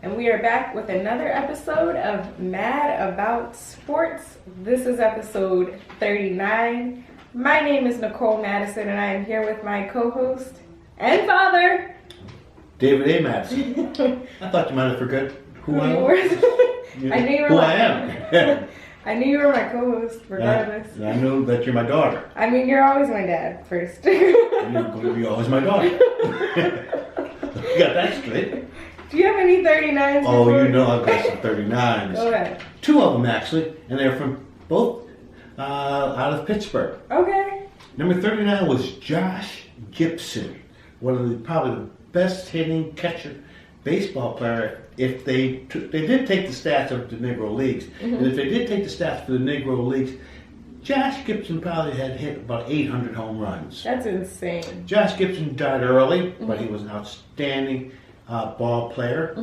and we are back with another episode of Mad About Sports. This is episode 39. My name is Nicole Madison, and I am here with my co-host and father, David A. Madison. I thought you might have forgot who I am. I knew you were who I am. I knew you were my co-host, regardless. I know that you're my daughter. I mean, you're always my dad first. And you're going to be always my daughter. You got that straight. Do you have any 39s? Oh, before? you know I've got some 39s. Go ahead. Two of them, actually, and they're from both out of Pittsburgh. Okay. Number 39 was Josh Gibson, one of the probably the best hitting catcher baseball player. If they did take the stats of the Negro Leagues, and if they did take the stats for the Negro Leagues, Josh Gibson probably had hit about 800 home runs. That's insane. Josh Gibson died early, but he was an outstanding ball player,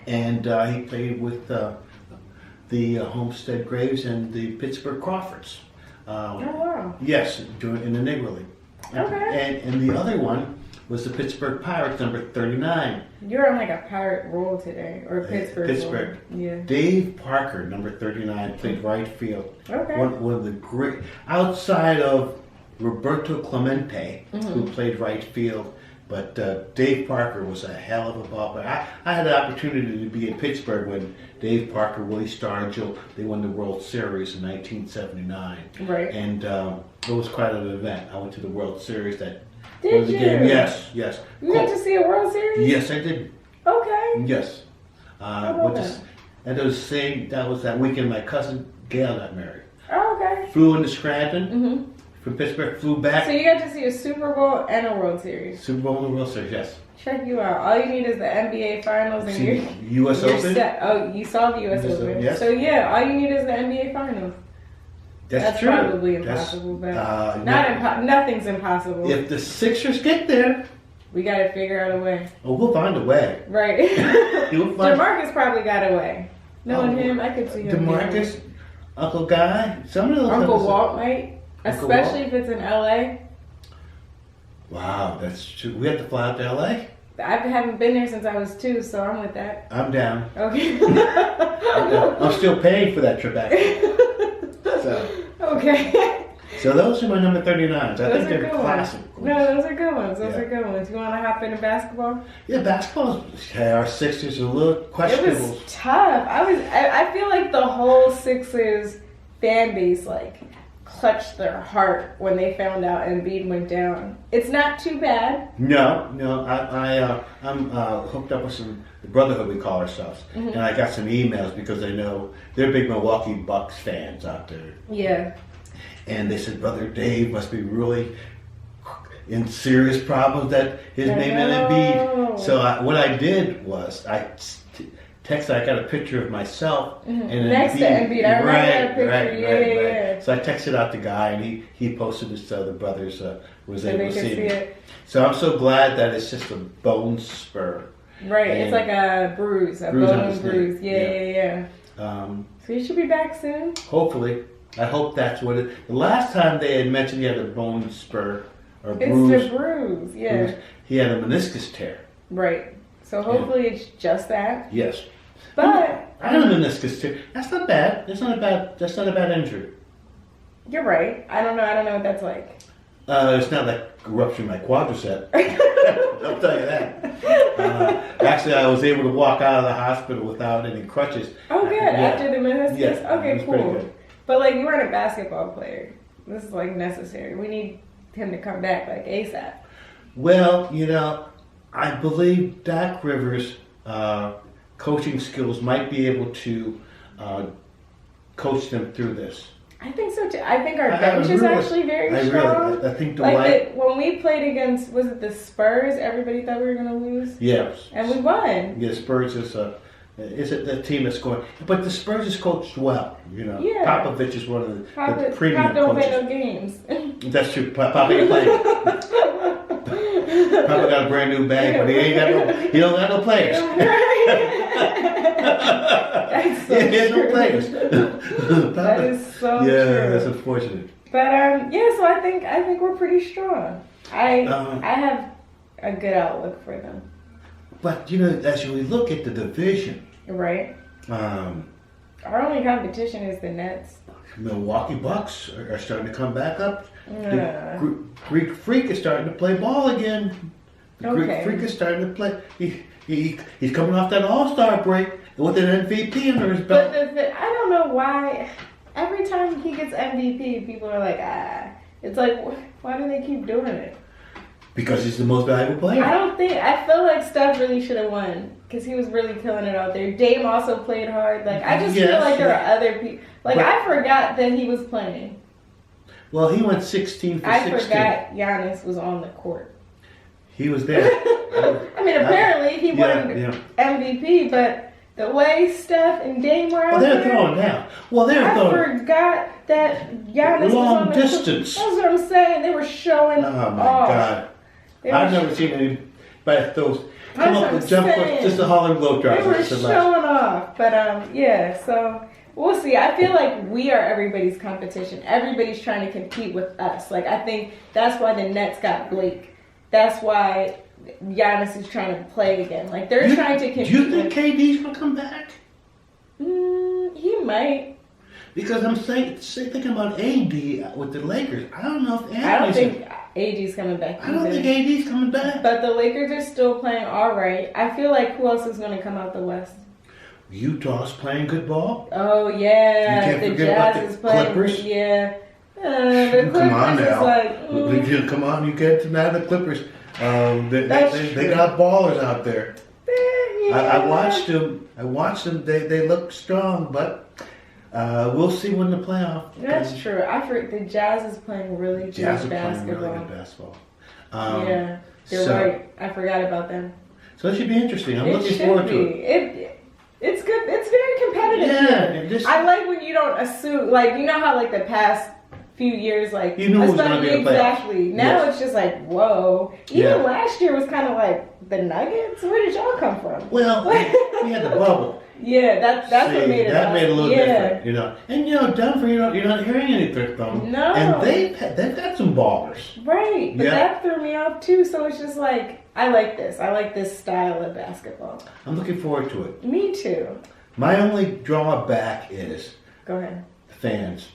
and he played with the Homestead Braves and the Pittsburgh Crawfords. Oh wow! Yes, in the Negro League. Okay. And the other one was the Pittsburgh Pirates, number 39. You're on like a pirate roll today, or Pittsburgh. Roll. Yeah. Dave Parker, number 39, played right field. Okay. One of the great, outside of Roberto Clemente, who played right field, but Dave Parker was a hell of a ball player. I had the opportunity to be in Pittsburgh when Dave Parker, Willie Stargell, they won the World Series in 1979. Right. And it was quite an event. I went to the World Series that. Did you? Game. Yes. You got to see a World Series? Yes, I did. Okay. Yes. And it was that was that weekend my cousin Gail got married. Oh, okay. Flew into Scranton from Pittsburgh, flew back. So you got to see a Super Bowl and a World Series. Super Bowl and the World Series, yes. Check you out. All you need is the NBA Finals and you're U.S. Open. set. Oh, you saw the U.S. Open. Yes. So yeah, all you need is the NBA Finals. That's true. Probably impossible, but nothing's impossible. If the Sixers get there, we got to figure out a way. Oh, we'll find a way. Right. DeMarcus probably got a way. Knowing him, I could see him. DeMarcus, Uncle Guy, some of those. Uncle Walt might, especially if it's in LA. Wow, that's true. We have to fly out to LA. I haven't been there since I was 2, so I'm with that. I'm down. Okay. I'm still paying for that trip back. So. Okay. So those are my number 39s. I think they're classic. No, those are good ones. Those are good ones. You want to hop into basketball? Yeah, basketball. Our Sixers are a little questionable. It was tough. I feel like the whole Sixers fan base clutched their heart when they found out Embiid went down. It's not too bad. No. I'm hooked up with the Brotherhood, we call ourselves, and I got some emails because I know they're big Milwaukee Bucks fans out there. Yeah. And they said, Brother Dave must be really in serious problems that his name is Embiid. So what I did was I got a picture of myself and next to Embiid. I remember that picture. Yeah. So I texted out the guy, and he posted it so the brothers was able to see it. So I'm so glad that it's just a bone spur. Right, it's like a bruise, a bone bruise. Yeah. So you should be back soon. Hopefully. I hope that's what it. The last time they had mentioned he had a bone spur or bruise. It's the bruise, yeah. Bruise, he had a meniscus tear. Right. So hopefully it's just that. Yes. But I had a meniscus tear. That's not bad. That's not a bad injury. You're right. I don't know what that's like. It's not like a rupture in my quadricep. I'll tell you that. Actually, I was able to walk out of the hospital without any crutches. Oh, good. After the meniscus? Yeah, okay, cool. But you weren't a basketball player. This is necessary. We need him to come back ASAP. Well, I believe Doc Rivers' coaching skills might be able to coach them through this. I think so too. I think our bench is actually very strong. I think when we played against, was it the Spurs? Everybody thought we were going to lose. Yes. And we won. Yeah, Spurs is the team that's going, but the Spurs is coached well. Yeah. Popovich is one of the premium Pop don't coaches. play no games. That's true. Pop ain't playing. Papa got a brand new bag, but he don't got no players. That's so he has no players. That is so true. Yeah, that's unfortunate. But so I think we're pretty strong. I have a good outlook for them. But as we look at the division, right? Our only competition is the Nets. Milwaukee Bucks are starting to come back up. The Greek Freak is starting to play ball again. The Greek Freak is starting to play. He's coming off that All-Star break with an MVP under his belt. But I don't know why. Every time he gets MVP, people are like, It's like, why do they keep doing it? Because he's the most valuable player. I feel like Steph really should have won because he was really killing it out there. Dame also played hard. Like, I just feel like there are other people. Like, I forgot that he was playing. Well, he went 16 for 16. I forgot Giannis was on the court. He was there. I mean, apparently he won MVP, but the way Steph and Dame were out they're throwing down. Well, they're throwing. I forgot that Giannis was on the distance. That's what I'm saying. They were showing off. Oh, my God. I've never seen anybody those come up with jump for just a Harlem Globetrotters. They were showing off. But, so we'll see. I feel like we are everybody's competition. Everybody's trying to compete with us. Like, I think that's why the Nets got Blake. That's why Giannis is trying to play again. Like, they're trying to compete. Do you think KD's going to come back? He might. Because I'm thinking about AD with the Lakers. I don't know if I don't think AD's coming back either. I don't think AD's coming back. But the Lakers are still playing all right. I feel like who else is going to come out the West? Utah's playing good ball. Oh, yeah. You can't forget about the Clippers. Yeah. The Clippers come on now. Is like, come on, you can't deny the Clippers. They got ballers out there. Yeah. I watched them. They look strong, but we'll see when the playoff. That's true. The Jazz is playing really good basketball. Playing really good basketball. You're right. I forgot about them. So it should be interesting. I'm looking forward to it. It's good. It's very competitive. Yeah. I like when you don't assume, like, you know how like the past few years, like, you knew it was going to be exactly. Now it's just like, whoa. Even last year was kind of like the Nuggets. Where did y'all come from? Well, we had the bubble. Yeah, that's what made it. That made it a little different, And Denver, you're not hearing anything from them. No. And they've got some ballers. Right, but that threw me off too. So it's just like, I like this. I like this style of basketball. I'm looking forward to it. Me too. My only drawback is go ahead. The fans.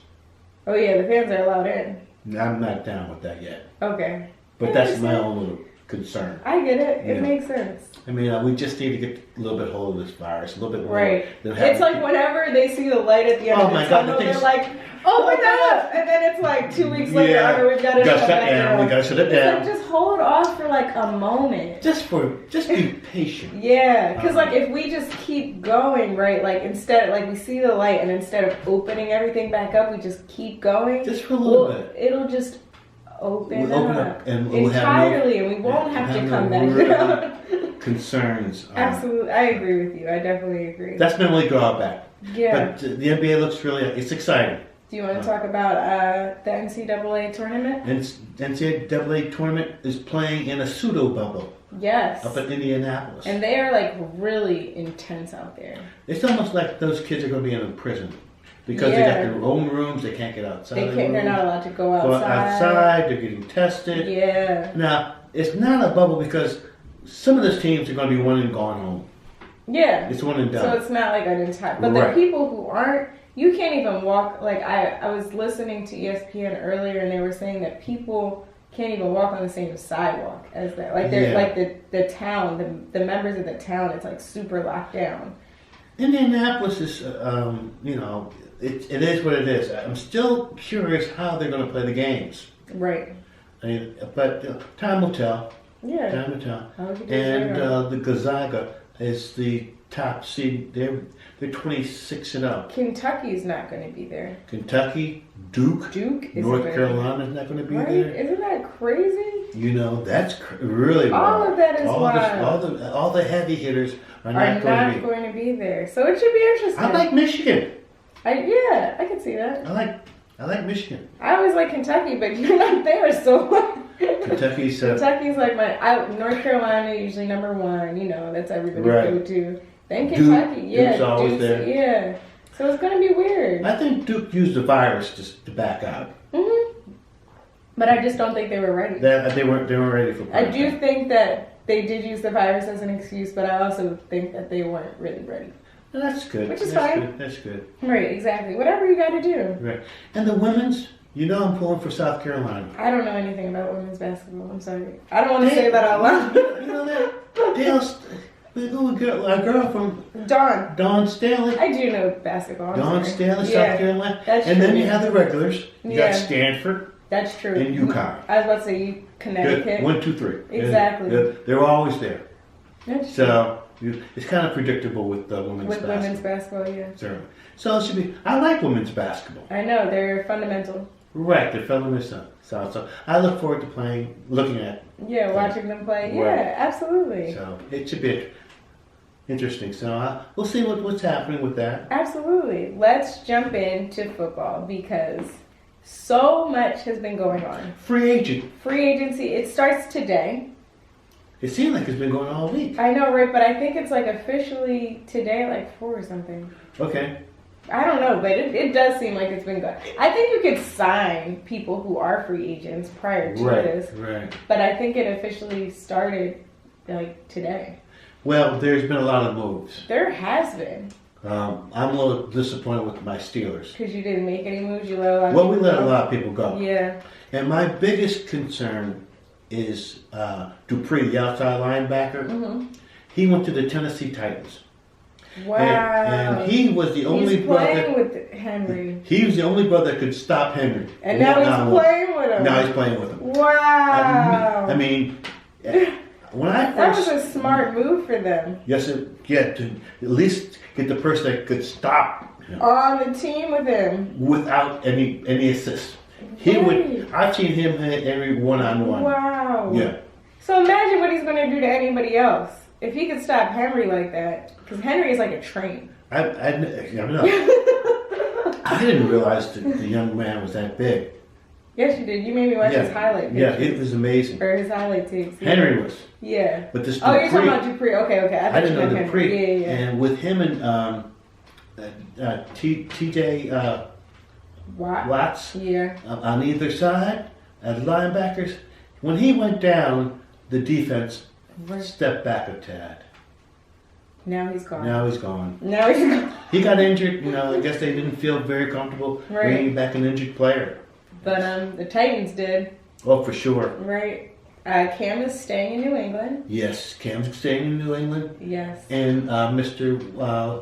Oh yeah, the fans are allowed in. I'm not down with that yet. Okay. But that's my only concern. I get it. It makes sense. I mean, we just need to get a little bit hold of this virus, a little bit more. Right. It's like whenever they see the light at the end of the tunnel, they're like, open up! And then it's like 2 weeks later, we've got to shut it down. We got to shut it down. It's like, just hold off for like a moment. Just be patient. Yeah, because like if we just keep going, right, like instead, like we see the light and instead of opening everything back up, we just keep going. Just for a little bit. It'll just open up and we'll entirely, and we won't have to come back down. Concerns. Absolutely, I agree with you. I definitely agree. That's my only drawback. Yeah. But the NBA looks it's exciting. Do you want to talk about the Ncaa Tournament? Ncaa Tournament is playing in a pseudo bubble. Yes. Up in Indianapolis. And they are like really intense out there. It's almost like those kids are going to be in a prison. Because they got their own rooms, they can't get outside. They're not allowed to go outside. They're getting tested. Yeah. Now, it's not a bubble because some of those teams are going to be one and gone home. Yeah. It's one and done. So it's not like an entire... But the people who aren't, you can't even walk... Like, I was listening to ESPN earlier, and they were saying that people can't even walk on the same sidewalk as that. Like, they're like the town, the members of the town, it's like super locked down. Indianapolis is, it is what it is. I'm still curious how they're going to play the games. Right. I mean, but time will tell. Yeah. Time will tell. And the Gonzaga is the top seed. They're 26-0. Kentucky's not going to be there. Kentucky, Duke North Carolina's not going to be there. Isn't that crazy? That's really all wild. Of that is wild. All the heavy hitters are not going to be there. So it should be interesting. I like Michigan. I can see that. I like Michigan. I always like Kentucky, but you're not there, so Kentucky's like North Carolina usually number one. That's everybody's go-to. Then Kentucky, Duke's always there. Yeah. So it's gonna be weird. I think Duke used the virus to back out. Mm-hmm. But I just don't think they were ready. They weren't ready for. I do think that they did use the virus as an excuse, but I also think that they weren't really ready. Well, that's good. Which is that's fine. Good. That's good. Right, exactly. Whatever you got to do. Right. And the women's, I'm pulling for South Carolina. I don't know anything about women's basketball. I'm sorry. I don't want to say that out loud. You know that? They go with a girl from Dawn Staley. I do know basketball. Dawn Staley, Yeah, South Carolina. that's and true. then you have the regulars. You got Yeah. Stanford That's true. and UConn. I was about to say Connecticut. Good. 1, 2, 3. Exactly. They're always there. That's true. So it's kind of predictable with women's With basketball. women's basketball, yeah. Certainly. So it should be. I like women's basketball. I know, they're fundamental. Right, they're fundamental. So I look forward to looking at. Yeah, watching them play. Yeah, Right. absolutely. So it should be interesting. So we'll see what's happening with that. Absolutely. Let's jump into football because so much has been going on. Free agent. Free agency, it starts today. It seems like it's been going on all week. I know, right? But I think it's like officially today, like 4 or something. Okay. I don't know, but it does seem like it's been good. I think you could sign people who are free agents prior to this. Right. But I think it officially started like today. Well, there's been a lot of moves. There has been. I'm a little disappointed with my Steelers. Because you didn't make any moves, you let a lot of Well, we people let a go. lot of people go. Yeah. And my biggest concern is Dupree, the outside linebacker. Mm-hmm. He went to the Tennessee Titans. Wow. And he was the only He's brother. playing with Henry. He was the only brother that could stop Henry. And now he's playing with him. Now he's playing with him. Wow. I mean, when I That was first. a smart move for them. Yes, to at least get the person that could stop him On the team with him. without any assist. Right. I've seen him hit Henry one-on-one. Wow. Yeah. So imagine what he's going to do to anybody else. If he could stop Henry like that. Because Henry is like a train. I know. I didn't realize the young man was that big. Yes, you did. You made me watch his highlight Yeah, pictures. it was amazing. Or his highlight tapes. Yeah. Henry was. Yeah. But this Oh, you're Dupree, talking about Dupree. Okay. I didn't know Henry. Dupree. Yeah. And with him and TJ Watts Yeah. on either side as linebackers, when he went down, the defense stepped back a tad. Now he's gone. Now he's gone. Now he's gone. He got injured. I guess they didn't feel very comfortable bringing back an injured player. But the Titans did. Oh, for sure. Right. Cam is staying in New England. Yes, Cam's staying in New England. Yes. And Mr.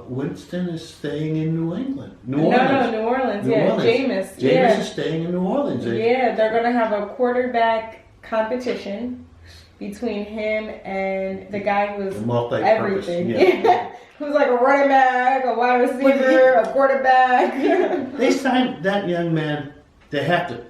Winston is staying in New England. New No, Orleans. New Orleans. New Yeah, Orleans. Jameis. Jameis is staying in New Orleans. Yeah, they're going to have a quarterback competition between him and the guy who was The multi-purpose. everything. Yeah. Who's like a running back, a wide receiver, a quarterback. They signed that young man. They have to,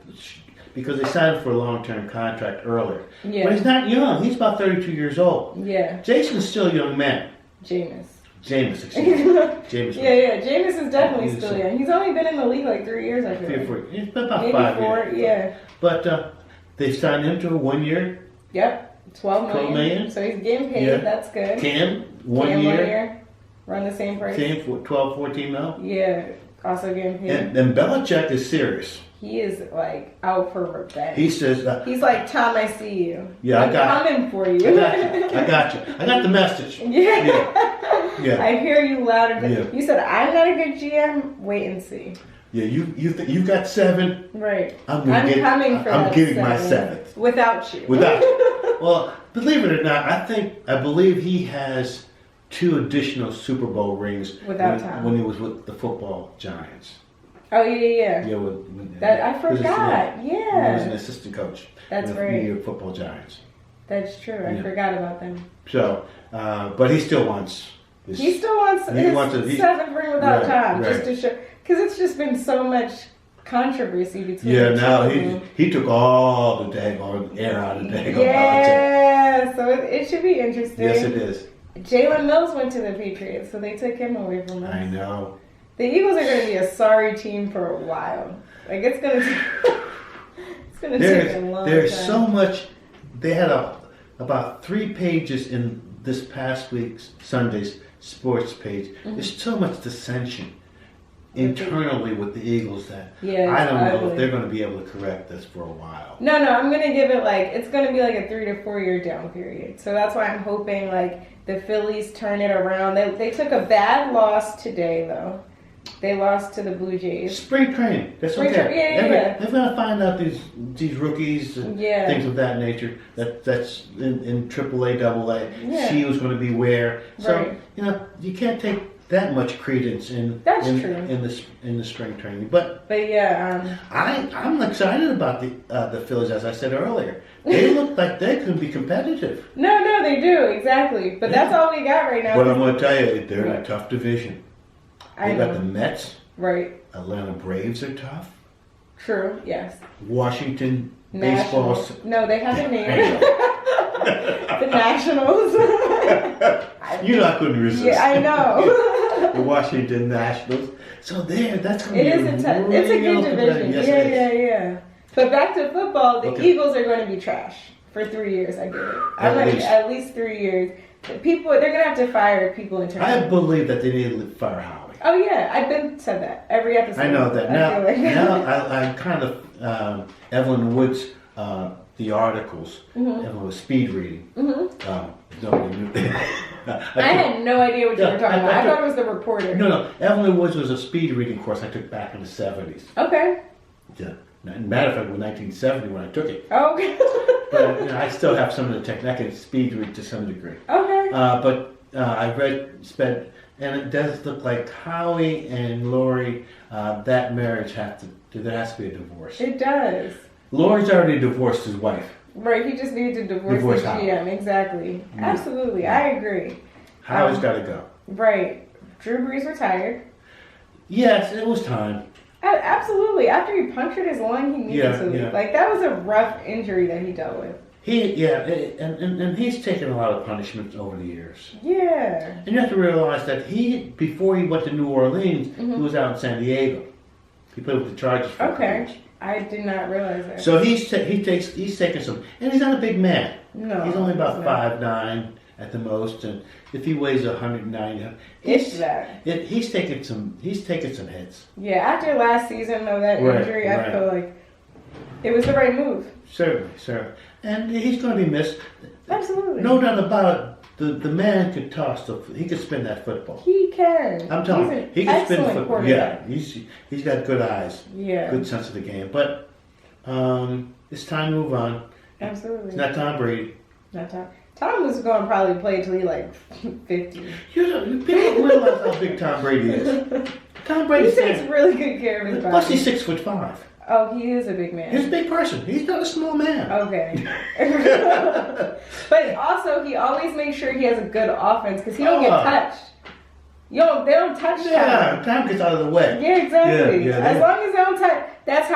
because they signed him for a long-term contract earlier. Yeah. But he's not young. He's about 32 years old. Yeah. Jason's still a young man. Jameis. Jameis, excuse me. Jameis. Yeah. Jameis is definitely He's still so- young. He's only been in the league like 3 years, I feel like. It's been about Maybe 5 4, years. yeah. But they signed him to a 1 year. Yep. 12 million. So he's getting paid. Yeah. That's good. Cam, 1 Cam, year. Run the same price. Same for 12, 14 mil. Yeah. Also getting paid. And Belichick is serious. He is like out for revenge. He says, He's like, Tom, I see you. Yeah, I'm I got coming for you. I got you. I got the message. Yeah. I hear you loud and clear. Yeah. You said I'm not a good GM. Wait and see. Yeah, you got 7. Right. I'm coming for I'm that getting my 7th. 7th. Without you. Well, believe it or not, I believe he has 2 additional Super Bowl rings Without Tom. when he was with the football Giants. Oh yeah. Yeah, with That I forgot. He was an Yeah. assistant coach. That's with right. the New York Football Giants. That's true. I Yeah. forgot about them. So, but he still wants. He still wants his 7th ring without Tom, just to show, because it's just been so much controversy between. Yeah, the now two of them. he took all the daggone air out of daggone politics. Yeah, so it should be interesting. Yes, it is. Jalen Mills went to the Patriots, so they took him away from us. I know. The Eagles are going to be a sorry team for a while. Like it's going to take a long time. There's so much. They had about 3 pages in this past week's Sunday's sports page. Mm-hmm. There's so much dissension. internally with the Eagles that Yeah, I don't know ugly. if they're going to be able to correct this for a while. No, I'm gonna give it it's gonna be like a 3 to 4 year down period. So that's why I'm hoping the Phillies turn it around. They took a bad loss today though. They lost to the Blue Jays. Spring training. That's Spring okay. yeah. They're going to find out these rookies and things of that nature. That's in AAA, AA. Yeah. See who's going to be where. So Right. you can't take that much credence in the spring training. But yeah, I'm excited about the Phillies, as I said earlier. They look like they can be competitive. No, they do exactly. But that's all we got right now. But I'm going to tell you, they're in a tough division. They got the Mets. Right. Atlanta Braves are tough. True. Yes. Washington Nationals. baseball. No, they have a name. The Nationals. I couldn't resist. Yeah, I know. The Washington Nationals. So that's going to be It's a good division. Yes, Yeah. But back to football, the Okay. Eagles are going to be trash for 3 years. I get it. At least 3 years. They're going to have to fire people internally. I believe that they need to fire Howie. Oh yeah, I've been said that every episode. I know that. Now, I kind of Evelyn Wood's the articles. Evelyn was speed reading. Nobody knew. I had no idea what you were talking about. I thought it was the reporter. No. Evelyn Woods was a speed reading course I took back in the 70s. Okay. Yeah. Matter of fact, it was 1970 when I took it. Oh, okay. But I still have some of the technique. I can speed read to some degree. Okay. But I spent, and it does look like Howie and Lori, that marriage there has to be a divorce. It does. Lori's already divorced his wife. Right, he just needs to divorce the GM. Exactly. Yeah. Absolutely, I agree. Howie's got to go. Right. Drew Brees retired. Yes, it was time. Absolutely. After he punctured his lung, he needed to. Yeah. That was a rough injury that he dealt with. And he's taken a lot of punishments over the years. Yeah. And you have to realize that before he went to New Orleans, he was out in San Diego. He played with the Chargers for a couple years. I did not realize that. So he's taken some, and he's not a big man. No. He's only about 5'9" at the most, and if he weighs 190, It's that. He's taken some hits. Yeah, after last season, though, that injury, I feel like it was the right move. Certainly. And he's going to be missed. Absolutely. No doubt about it. The man could he could spin that football. He can. I'm telling you, he can spin the football. Yeah, he's got good eyes. Yeah. Good sense of the game. But it's time to move on. Absolutely. It's not Tom Brady. Not Tom. Tom was going to probably play till he 50. People don't realize how big Tom Brady is. Tom Brady takes really good care of his body. Plus he's 6'5". Oh, he is a big man. He's a big person. He's not a small man. Okay. But also, he always makes sure he has a good offense because he don't get touched. They don't touch Tom. Yeah, Tom gets out of the way. Yeah, exactly. Yeah, as long as they don't touch, that's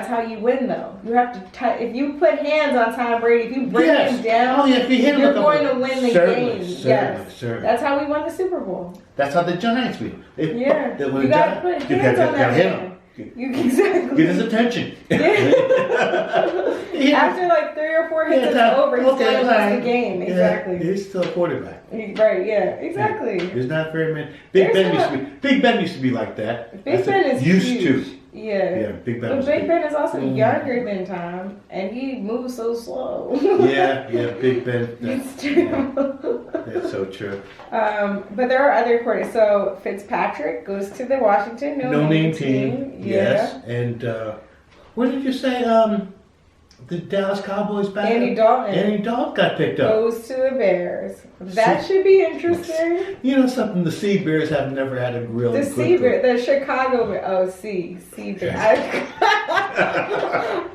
how you win, though. You have to touch. If you put hands on Tom Brady, if you bring him down, if you hit him you're going to win the game. Certainly. That's how we won the Super Bowl. That's how the Giants win. You got to put hands on that man. Exactly. Get his attention. After 3 or 4 hits, it's over. He's going to lose the game. Exactly. He's still a quarterback. Right. Yeah. Exactly. There's not very many. Big Ben used to be like that. Big Ben is used huge. to. Yeah. Big Ben. But Big Ben is also younger than Tom, and he moves so slow. Yeah, Big Ben. It's true. That's so true. But there are other quarters. So Fitzpatrick goes to the Washington no-name team. Yes. And what did you say? The Dallas Cowboys back? Andy Dalton. Andy Dalton got picked up. Goes to the Bears. That should be interesting. You know something? The Sea Bears have never had a real the Sea Bears, the Chicago Bears. Oh, Sea Bears.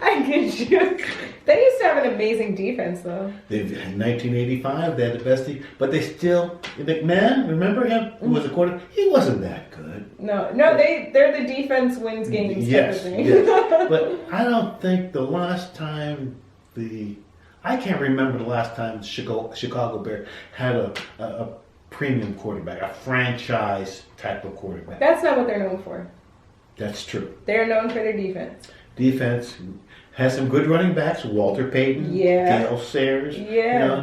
I get you. They used to have an amazing defense, though. In 1985, they had the best team, but they still. McMahon, remember him? Who was a quarterback? He wasn't that good. No, they're the defense wins games. Yes. But I don't think the last time I can't remember the last time Chicago Bears had a premium quarterback, a franchise type of quarterback. That's not what they're known for. That's true. They're known for their defense. Defense has some good running backs. Walter Payton, Gale Sayers, in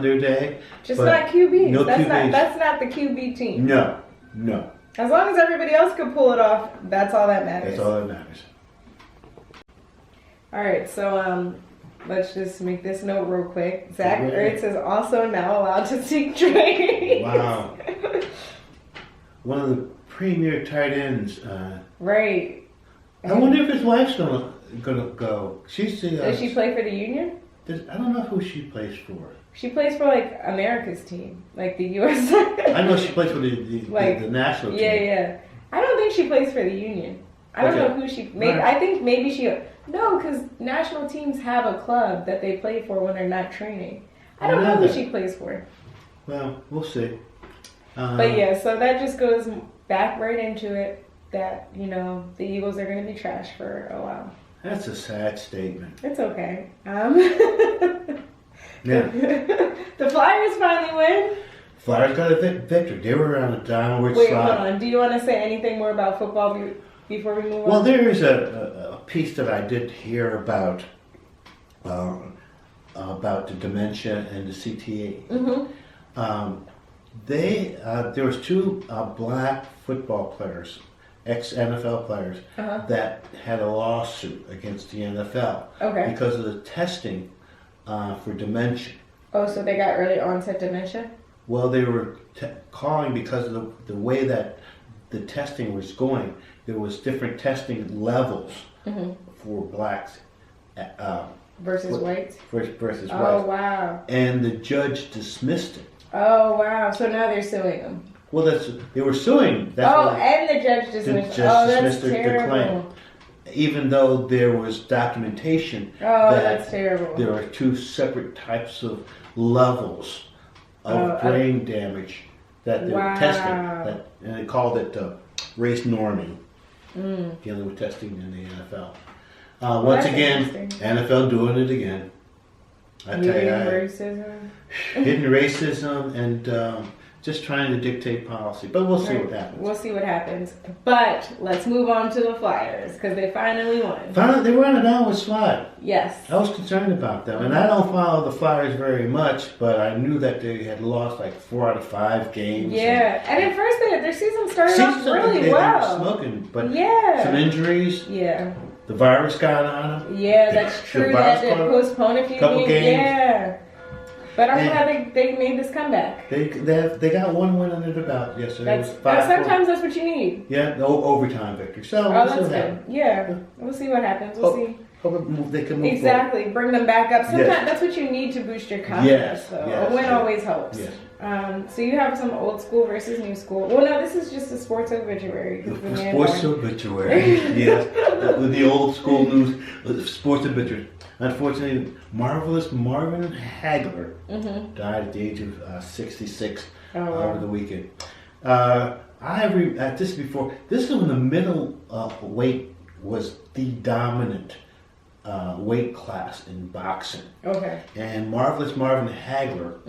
their day. Just not QBs. No QBs. That's not the QB team. No. As long as everybody else could pull it off, that's all that matters. That's all that matters. All right, so let's just make this note real quick. Zach Ertz is also now allowed to seek trade. Wow. One of the premier tight ends. Right. I wonder if his wife's gonna go. Does she play for the Union? I don't know who she plays for. She plays for like America's team, like the U.S. I know she plays for the national team. Yeah. I don't think she plays for the Union. I don't know who she. Maybe I think maybe she. No, because national teams have a club that they play for when they're not training. I don't know who she plays for. Well, we'll see. But yeah, so that just goes back right into it that, you know, the Eagles are going to be trash for a while. That's a sad statement. It's okay. Yeah. The Flyers finally win. Flyers got a victory. They were on a downward slide. Wait, hold on. Do you want to say anything more about football before we move on? Well, there is a piece that I did hear about the dementia and the CTA. Mm-hmm. There was two black football players, ex-NFL players, that had a lawsuit against the NFL because of the testing for dementia. Oh, so they got early onset dementia? Well, they were calling because of the way that the testing was going. There was different testing levels for blacks versus whites. Versus whites. Oh wow! And the judge dismissed it. Oh wow! So now they're suing them. Well, they were suing. And the judge dismissed. That's terrible. Claim. Even though there was documentation that's terrible. There are two separate types of levels of brain damage that they were testing. And they called it race norming, dealing with testing in the NFL. Once again, NFL doing it again. I tell you, racism. Hidden racism and just trying to dictate policy. But we'll see what happens. We'll see what happens. But let's move on to the Flyers because they finally won. They were on a downward slide. Yes. I was concerned about them. And I don't follow the Flyers very much, but I knew that they had lost like 4 out of 5 games. Yeah. And at first their season started off really well. They were smoking, but some injuries. Yeah. The virus got on them. Yeah, that's true. They had to postpone a few games. Yeah. But I'm glad they made this comeback. They got one win under the belt yesterday. Sometimes that's what you need. Yeah, overtime victory. So that's good. Yeah, we'll see what happens. We'll see. Hope they can move exactly. forward. Bring them back up. Sometimes that's what you need to boost your confidence. A win always helps. Yes. So you have some old school versus new school. Well, no, this is just a sports obituary. The sports obituary. Yes, with the old school news, sports obituary. Unfortunately, marvelous Marvin Hagler died at the age of 66 over the weekend. I have at this before. This is when the middle weight was the dominant weight class in boxing. Okay. And Marvelous Marvin Hagler,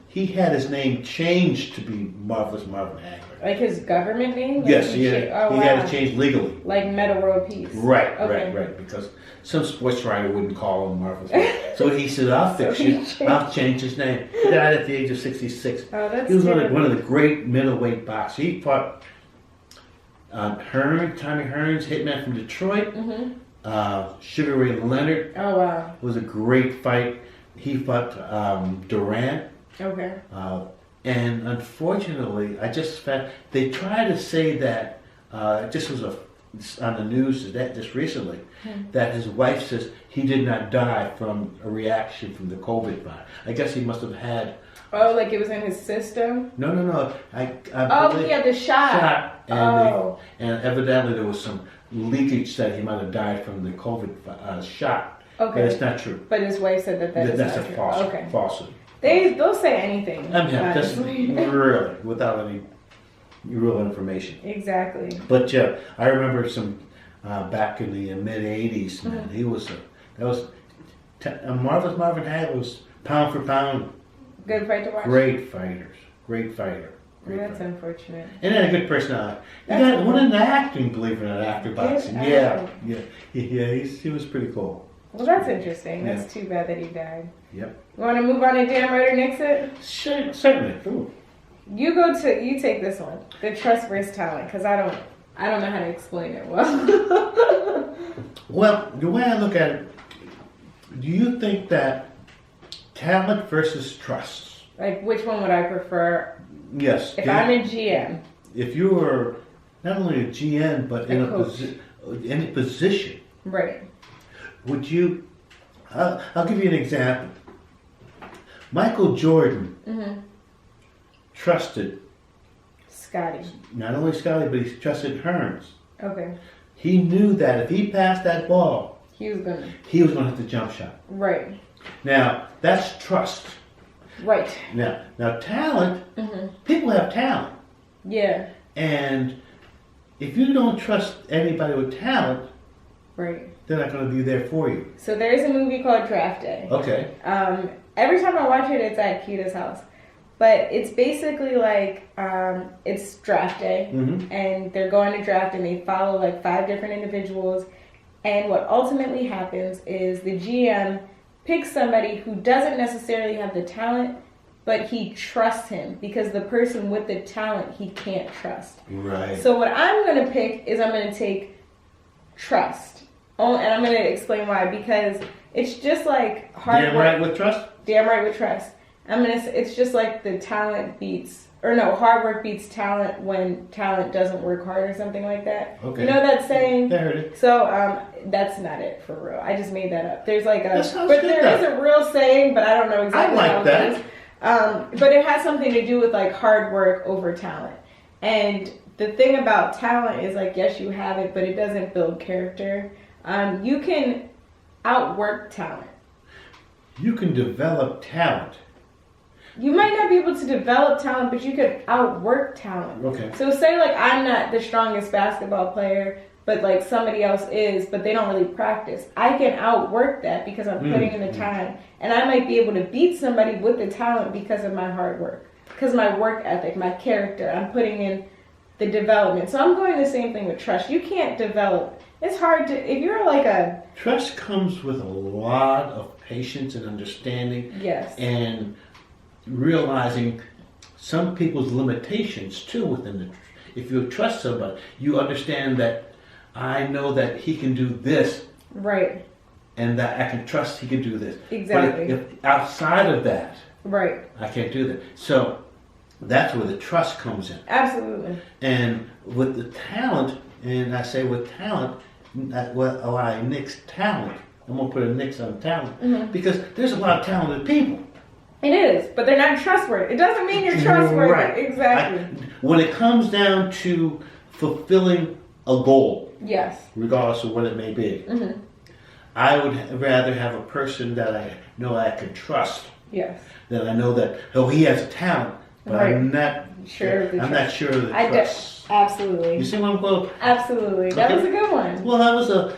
he had his name changed to be Marvelous Marvin Hagler. Like his government name? Like yes, he had it changed legally. Like Metal World Peace. Right, right. Because some sports writer wouldn't call him Marvelous. So he said, I'll fix it. I'll change his name. He died at the age of 66. Oh, that's He was one of the great middleweight boxers. He fought Tommy Hearns, hitman from Detroit. Sugar Ray Leonard. Oh wow! Was a great fight. He fought Durant. Okay. And unfortunately, I just found they try to say that this was on the news just recently that his wife says he did not die from a reaction from the COVID virus. I guess he must have had. Oh, like it was in his system? No. I he had the shot. And evidently there was some leakage that he might have died from the COVID shot. Okay. But it's not true. But his wife said that's a falsehood. They'll say anything. Just really, without any real information. Exactly. But I remember some back in the mid '80s. Man, he was Marvelous Marvin Hagler was pound for pound. Good fight to watch. Great fighter. That's unfortunate. And had a good personality. He won an acting, believe it or not, after boxing. Yeah. He was pretty cool. Well, that's interesting. That's too bad that he died. Yep. You want to move on to Damn Right or Nix It? Certainly. Ooh. You take this one. The trust versus talent, because I don't know how to explain it well. Well, the way I look at it, do you think that talent versus trust? Like, which one would I prefer? Yes. If I'm a GM. If you were not only a GM, but in a position. Right. Would you, I'll give you an example. Michael Jordan trusted Scotty. not only Scotty, but he trusted Hearns. Okay. He knew that if he passed that ball, He was gonna hit the jump shot. Right. Now, that's trust. Right. Now talent, people have talent. Yeah. And if you don't trust anybody with talent, Right. they're not going to be there for you. So there is a movie called Draft Day. Okay. Every time I watch it, it's at Kita's house. But it's basically like, it's draft day, and they're going to draft, and they follow like 5 different individuals. And what ultimately happens is the GM picks somebody who doesn't necessarily have the talent, but he trusts him because the person with the talent he can't trust. Right. So what I'm going to pick is I'm going to take trust. Oh, and I'm going to explain why. Because it's just like hard work. Damn right with trust? Damn right with trust. It's just like the hard work beats talent when talent doesn't work hard or something like that. Okay. You know that saying? I heard it. So, that's not it for real. I just made that up. There's like there is a real saying, but I don't know exactly I how like it that. is. But it has something to do with like hard work over talent. And the thing about talent is like, yes, you have it, but it doesn't build character. You can outwork talent. You can develop talent. You might not be able to develop talent, but you could outwork talent. Okay. So say like I'm not the strongest basketball player, but like somebody else is, but they don't really practice. I can outwork that because I'm putting in the time. And I might be able to beat somebody with the talent because of my hard work. Because of my work ethic, my character. I'm putting in the development. So I'm going the same thing with trust. You can't develop. It's hard to, if you're like a... Trust comes with a lot of patience and understanding. Yes. And realizing some people's limitations too within the. If you trust somebody, you understand that I know that he can do this, right, and that I can trust he can do this. Exactly. But if outside of that, right, I can't do that. So that's where the trust comes in. Absolutely. And with the talent, and I say with talent, I nix talent. I'm gonna put a nix on talent because there's a lot of talented people. It is, but they're not trustworthy. It doesn't mean you're trustworthy. Right. Exactly. When it comes down to fulfilling a goal, yes, regardless of what it may be, I would rather have a person that I know I can trust. Yes. Than I know that he has a talent, but I'm not sure. I'm not sure of the trust. Absolutely. You see what I'm going? Absolutely. That was a good one. Well, that was a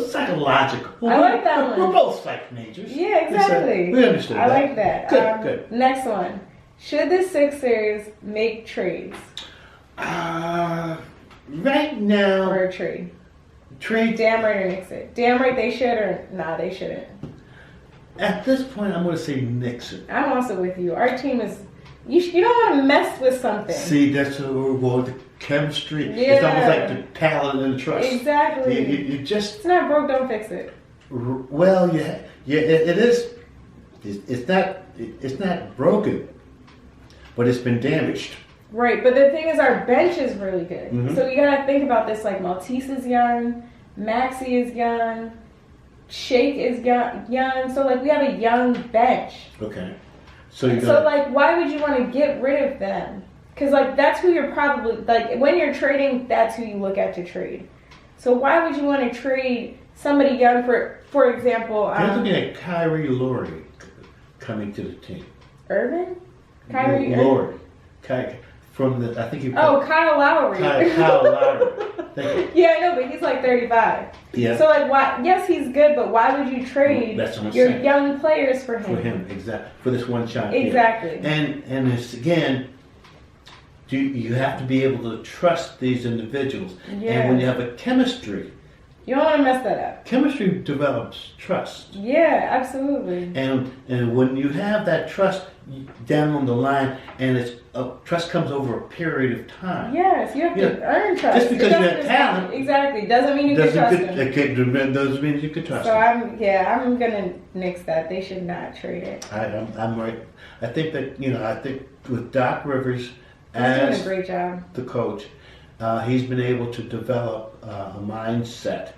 psychological. I like that one. We're both psych majors. Yeah, exactly. We understood I that. like that. Good. Next one. Should the Sixers make trades? Right now. Or a trade? Trade. Damn right or nix it. Damn right they should or nah, they shouldn't. At this point, I'm going to say Nixon. I'm also with you. Our team is... You don't want to mess with something. See, that's the chemistry. Yeah. It's almost like the talent and the trust. Exactly. You just... It's not broke, don't fix it. Well, yeah, it is. It's not broken, but it's been damaged. Right, but the thing is our bench is really good. So you got to think about this, like Maltese is young, Maxey is young, Shake is young. So like we have a young bench. Okay. So like why would you want to get rid of them? Because like that's who you're probably, like when you're trading, that's who you look at to trade. So why would you want to trade somebody young for example... I'm looking at Kyrie Lowry coming to the team. Irvin? Kyrie Lowry. From the, I think you... Kyle Lowry. Kyle Lowry. Yeah, I know, but he's like 35. Yeah. So like, why? Yes, he's good, but why would you trade your young players for him? For him, exactly. For this one shot. Exactly. And it's, again, you have to be able to trust these individuals. Yeah. And when you have a chemistry... You don't want to mess that up. Chemistry develops trust. Yeah, absolutely. And when you have that trust, down the line, and trust comes over a period of time. Yes, you have to earn trust. Just because you have talent, exactly, doesn't mean you can trust them. Doesn't mean you can trust So them. I'm gonna nix that. They should not trade it. I'm right. I think that I think with Doc Rivers He's doing as a great job. the coach, he's been able to develop a mindset.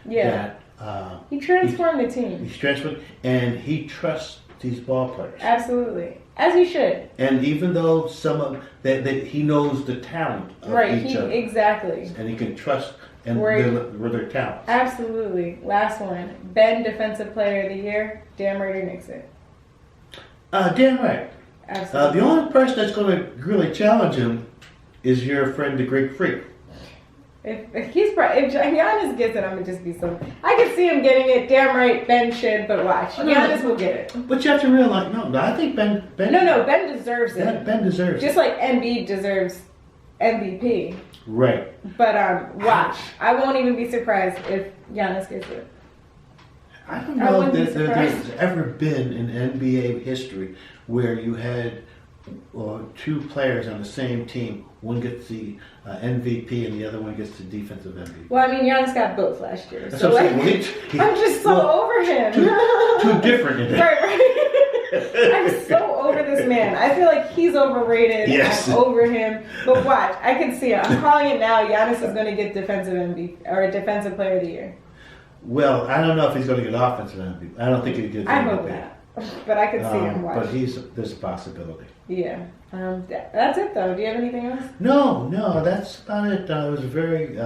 Yeah. That He transformed the team. he's transferred, and he trusts these ball players. Absolutely, as he should. And even though some of that he knows the talent of each other, exactly. and he can trust and Right. their talents. Absolutely. Last one. Ben, Defensive Player of the Year. Dan Murray nix it. Damn right. Absolutely. The only person that's going to really challenge him is your friend, the Greek Freak. If Giannis gets it, I'm gonna just be so. I can see him getting it. Damn right, Ben should, but watch. Giannis will get it. But you have to realize, no, I think Ben. No, Ben deserves it. Ben deserves Just it. like Embiid deserves MVP. Right. But watch. I won't even be surprised if Giannis gets it. I don't know wouldn't be if there's surprised. ever been in NBA history where you had two players on the same team. One gets the MVP and the other one gets the defensive MVP. Well, I mean, Giannis got both last year. That's So what I'm like, saying. I'm just so over him. Too different in that. Right. I'm so over this man. I feel like he's overrated. Yes. I'm over him. But watch, I can see it. I'm calling it now. Giannis is going to get defensive MVP or defensive player of the year. Well, I don't know if he's going to get offensive MVP. I don't think he gets MVP. I hope not. But I could see him watch. But there's a possibility. Yeah. That's it though. Do you have anything else? No, that's about it. It was a very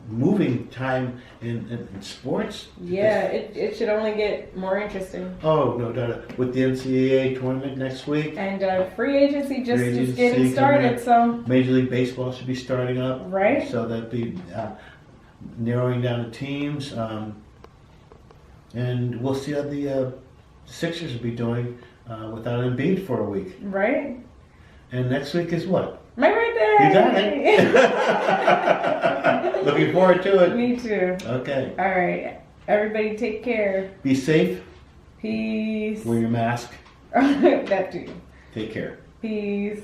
moving time in sports. Yeah, it should only get more interesting. Oh, no doubt. With the Ncaa Tournament next week. And free agency just Free agency getting started, so. Major League Baseball should be starting up. Right. So that'd be narrowing down the teams. And we'll see how the Sixers will be doing without Embiid for a week. Right. And next week is what? My birthday! You got it. Looking forward to it. Me too. Okay. All right. Everybody take care. Be safe. Peace. Wear your mask. That too. Take care. Peace.